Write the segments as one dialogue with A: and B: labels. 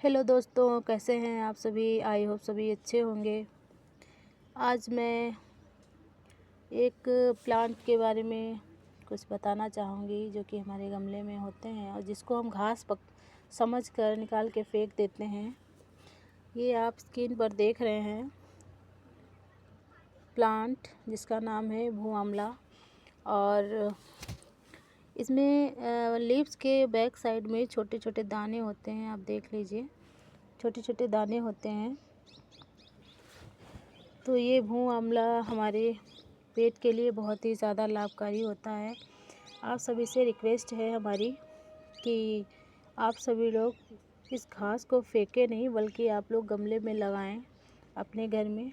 A: Hello दोस्तों, कैसे हैं आप सभी। आई होप सभी अच्छे होंगे। आज मैं एक प्लांट के बारे में कुछ बताना चाहूँगी जो कि हमारे गमले में होते हैं और जिसको हम घास समझ कर निकाल के फेंक देते हैं। ये आप स्क्रीन पर देख रहे हैं प्लांट जिसका नाम है भू आंवला। और इसमें लीव्स के बैक साइड में छोटे छोटे दाने होते हैं। आप देख लीजिए, छोटे छोटे दाने होते हैं। तो ये भू आंवला हमारे पेट के लिए बहुत ही ज़्यादा लाभकारी होता है। आप सभी से रिक्वेस्ट है हमारी कि आप सभी लोग इस घास को फेंके नहीं, बल्कि आप लोग गमले में लगाएं अपने घर में।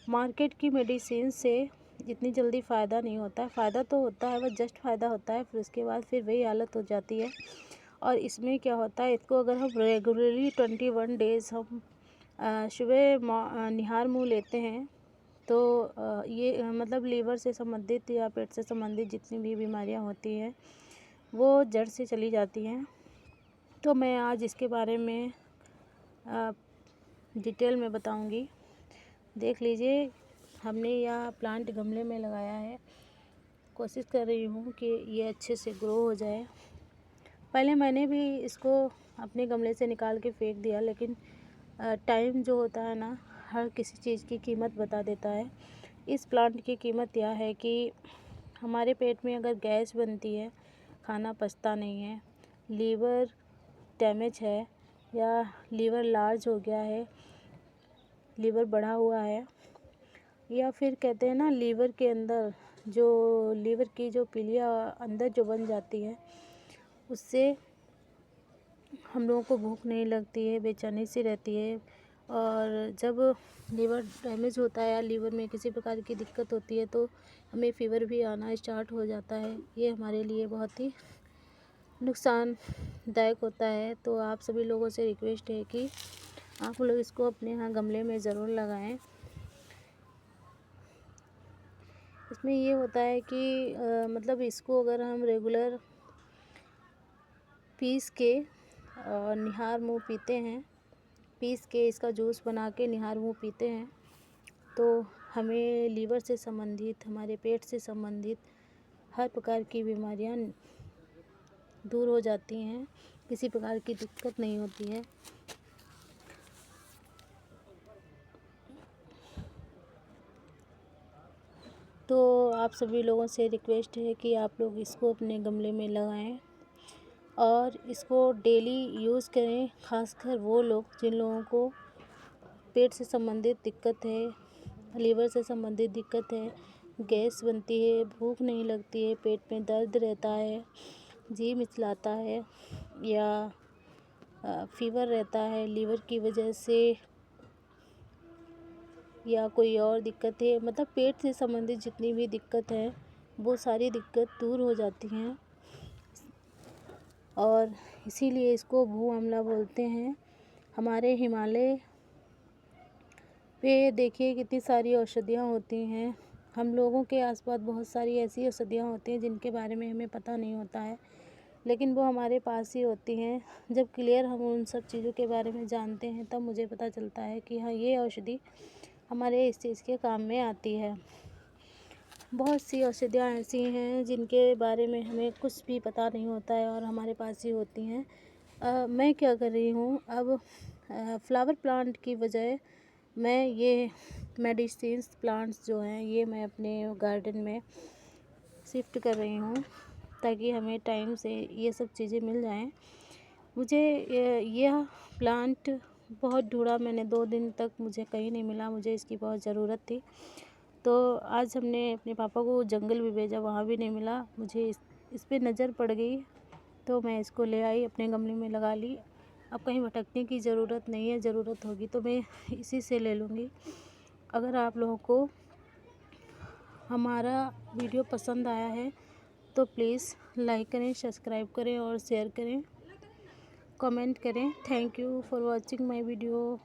A: मार्केट की मेडिसिन से इतनी जल्दी फ़ायदा नहीं होता है। फ़ायदा तो होता है, बस जस्ट फ़ायदा होता है, फिर उसके बाद फिर वही हालत हो जाती है। और इसमें क्या होता है, इसको अगर हम रेगुलरली 21 डेज़ हम सुबह निहार मुँह लेते हैं तो ये मतलब लीवर से संबंधित या पेट से संबंधित जितनी भी बीमारियां होती हैं वो जड़ से चली जाती हैं। तो मैं आज इसके बारे में डिटेल में बताऊंगी। देख लीजिए, हमने यह प्लांट गमले में लगाया है। कोशिश कर रही हूँ कि ये अच्छे से ग्रो हो जाए। पहले मैंने भी इसको अपने गमले से निकाल के फेंक दिया, लेकिन टाइम जो होता है ना, हर किसी चीज़ की कीमत बता देता है। इस प्लांट की कीमत यह है कि हमारे पेट में अगर गैस बनती है, खाना पचता नहीं है, लीवर डैमेज है या लीवर लार्ज हो गया है, लीवर बढ़ा हुआ है, या फिर कहते हैं ना लीवर के अंदर जो लीवर की जो पीलिया अंदर जो बन जाती है, उससे हम लोगों को भूख नहीं लगती है, बेचैनी सी रहती है। और जब लीवर डैमेज होता है या लीवर में किसी प्रकार की दिक्कत होती है तो हमें फ़ीवर भी आना स्टार्ट हो जाता है। ये हमारे लिए बहुत ही नुकसानदायक होता है। तो आप सभी लोगों से रिक्वेस्ट है कि आप लोग इसको अपने यहाँ गमले में ज़रूर लगाएं। इसमें ये होता है कि मतलब इसको अगर हम रेगुलर पीस के निहार मुँह पीते हैं, पीस के इसका जूस बना के निहार मुँह पीते हैं, तो हमें लीवर से संबंधित, हमारे पेट से संबंधित हर प्रकार की बीमारियां दूर हो जाती हैं। किसी प्रकार की दिक्कत नहीं होती है। तो आप सभी लोगों से रिक्वेस्ट है कि आप लोग इसको अपने गमले में लगाएं और इसको डेली यूज़ करें। खासकर वो लोग जिन लोगों को पेट से संबंधित दिक्कत है, लीवर से संबंधित दिक्कत है, गैस बनती है, भूख नहीं लगती है, पेट में दर्द रहता है, जी मिचलाता है या फ़ीवर रहता है लीवर की वजह से, या कोई और दिक्कत है, मतलब पेट से संबंधित जितनी भी दिक्कत है वो सारी दिक्कत दूर हो जाती हैं। और इसीलिए इसको भू आंवला बोलते हैं। हमारे हिमालय पे देखिए कितनी सारी औषधियाँ होती हैं। हम लोगों के आसपास बहुत सारी ऐसी औषधियाँ होती हैं जिनके बारे में हमें पता नहीं होता है, लेकिन वो हमारे पास ही होती हैं। जब क्लियर हम उन सब चीज़ों के बारे में जानते हैं तब मुझे पता चलता है कि हाँ, ये औषधि हमारे इस चीज़ के काम में आती है। बहुत सी औषधियाँ ऐसी हैं जिनके बारे में हमें कुछ भी पता नहीं होता है और हमारे पास ही होती हैं। मैं क्या कर रही हूँ अब, फ्लावर प्लांट की बजाय मैं ये मेडिसिन्स प्लांट्स जो हैं ये मैं अपने गार्डन में शिफ्ट कर रही हूँ, ताकि हमें टाइम से ये सब चीज़ें मिल जाएं। मुझे यह प्लांट बहुत ढूंढा मैंने, 2 दिन तक मुझे कहीं नहीं मिला। मुझे इसकी बहुत ज़रूरत थी, तो आज हमने अपने पापा को जंगल भी भेजा, वहाँ भी नहीं मिला। मुझे इस पे नज़र पड़ गई तो मैं इसको ले आई, अपने गमले में लगा ली। अब कहीं भटकने की ज़रूरत नहीं है, ज़रूरत होगी तो मैं इसी से ले लूँगी। अगर आप लोगों को हमारा वीडियो पसंद आया है तो प्लीज़ लाइक करें, सब्सक्राइब करें और शेयर करें, कमेंट करें। Thank you for watching my video.